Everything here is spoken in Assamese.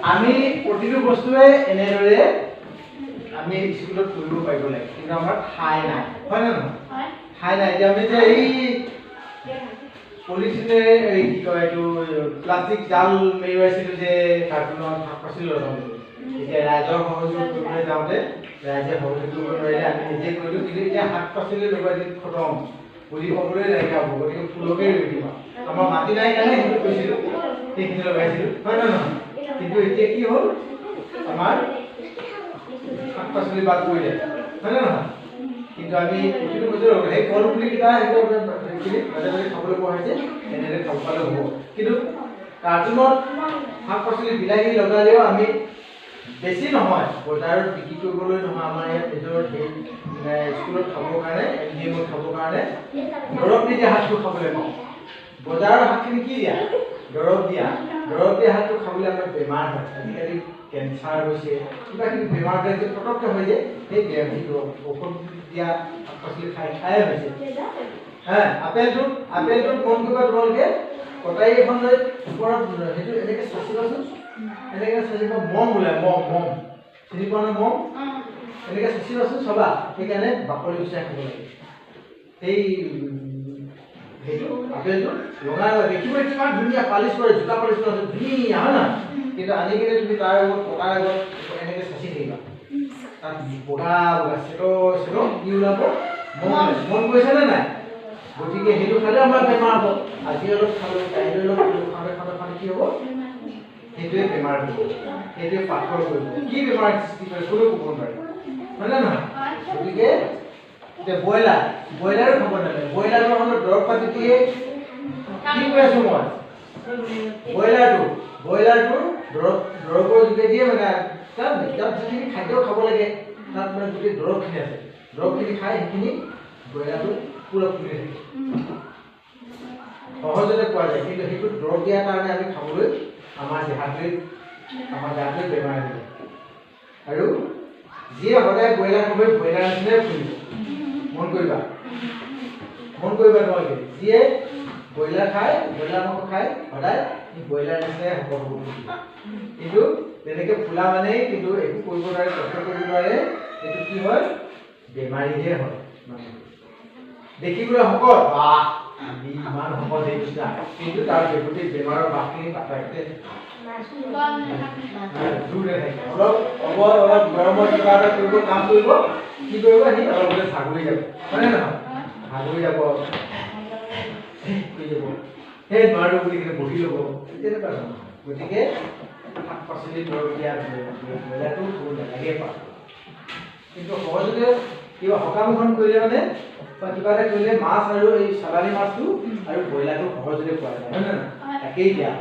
আমি প্ৰতিটো বস্তুৱে এনেদৰে আমি স্কুলত কৰিব পাৰিব লাগে কিন্তু আমাৰ ঠাই নাই হয় না নহয় ঠাই নাই যে আমি যে এই পলিথিনে এই কি কয় এইটো প্লাষ্টিক জাল মেৰুৱাইছিলো যে কাৰ্টুনত শাক পাচলি লগাবলৈ এতিয়া ৰাইজৰ সহযোগ কৰিবলৈ যাওঁতে ৰাইজে সহযোগ কৰিব নোৱাৰিলে আমি নিজে কৰিলোঁ কিন্তু এতিয়া শাক পাচলি লগাই দিন খতম পুলি পাবলৈ নাইকিয়া হ'ব গতিকে ফুলকে ৰুই দিম আমাৰ মাটি নাই কাৰণে সেইটো কৰিছিলোঁ সেইখিনি লগাইছিলোঁ হয় নে নহয় কিন্তু এতিয়া কি হ'ল আমাৰ শাক পাচলি বাদ পৰিলে হয় নে নহয় কিন্তু আমি প্ৰতিটো বছৰ সেই কল পুলিকেইটা সেইটো মাজে মাজে খাবলৈ পোৱা হৈছে এনেদৰে খাব পালে হ'ব কিন্তু কাৰ্টুনত শাক পাচলি বিলাহী লগালেও আমি বেছি নহয় বজাৰত বিক্ৰী কৰিবলৈ নহয় আমাৰ ইয়াত নিজৰ স্কুলত খাবৰ কাৰণে এমডিএমত খাবৰ কাৰণে দৰৱ নিদিয়া শাকটো খাবলৈ পাওঁ বজাৰৰ শাকখিনি কি দিয়া দৰৱ দিয়া শাকটো খাবলৈ আমাৰ বেমাৰ হয় আজিকালি কেঞ্চাৰ হৈছে কিবা কিবি বেমাৰ যে পটককৈ হৈ যায় সেই ঔষধ দিয়া শাক পাচলি খাই হৈছে আপেলটো মন কৰিব তোমালোকে কটাৰী এখন লৈ ওপৰত সেইটো এনেকৈ চাচিবাচোন এনেকৈ চাচিব মম ওলায় মম চিনি পোৱা নাই মম এনেকৈ চাচিবাচোন চাবা সেইকাৰণে বাকলি গুচাই খাব লাগে সেই সেইটো আপেলটো ৰঙা দেখিব কিমান ধুনীয়া পালিচ কৰে জোতা পালিচ কৰে ধুনীয়া হয় না কিন্তু আনি কিনে তুমি তাৰ আগত পকাৰ আগত এনেকৈ চাচি থাকিবা তাত বগা চেটো কি ওলাব মন গৈছেনে নাই গতিকে সেইটো খালে আমাৰ বেমাৰ হ'ব আজি অলপ খালোঁ কাইলৈ অলপ খালে কি হ'ব সেইটোৱে বেমাৰ হ'ব সেইটোৱে পাথৰ কৰিব কি বেমাৰ সৃষ্টি কৰে কোনো ক'ব নোৱাৰে হয় নে নহয় গতিকে এতিয়া ব্ৰইলাৰো খাব নালাগে ব্ৰইলাৰৰ সময়ত দৰৱ পাতি দিয়ে কি কৈ আছোঁ মই ব্ৰইলাৰটো দৰৱৰ যোগেদিয়ে মানে তাত যিখিনি খাদ্য খাব লাগে তাত মানে গোটেই দৰৱখিনি আছে দৰৱখিনি খাই সেইখিনি ব্ৰইলাৰটো পুৰা ফুলি থাকে সহজতে পোৱা যায় কিন্তু সেইটো দৰৱ দিয়াৰ কাৰণে আমি খাবলৈ আমাৰ গাটোৱে বেমাৰ দিয়ে আৰু যিয়ে সদায় ব্ৰইলাৰ খাব ব্ৰইলাৰ নিচিনাই ফুলিব মন কৰিবা তোমালোকে যিয়ে ব্ৰইলাৰ খায় ব্ৰইলাৰ মাংস খায় সদায় ব্ৰইলাৰ নিচিনাই হ'ব কিন্তু তেনেকৈ ফুলা মানেই কিন্তু একো কৰিব নোৱাৰে কষ্ট কৰিব নোৱাৰে এইটো কি হয় বেমাৰীহে হয় দেখিবলৈ শকত বাহ আমি ইমান শকত দেখিছা কিন্তু তাৰ গোটেই বেমাৰৰ বাকখিনি পাতাকতে দূৰে থাকে অলপ গৰমৰ কিবা এটা কৰিব কাম কৰিব কি কৰিব সি অলপ বোলে ছাগলী যাব হয়নে নহয় ছাগলী যাব সেই নোৱাৰোঁ বুলি কিনে বহি ল'ব তেনেকুৱা নহয় গতিকে শাক পাচলি দৰৱ দিয়া ব্ৰইলাৰটো খাব নালাগে পায় কিন্তু সহজতে কিবা সকাম এখন কৰিলে মানে বা কিবা এটা কৰিলে মাছ আৰু এই চালানী মাছটো আৰু ব্ৰইলাৰটো সহজতে পোৱা যায় হয় নে নহয় তাকেই দিয়া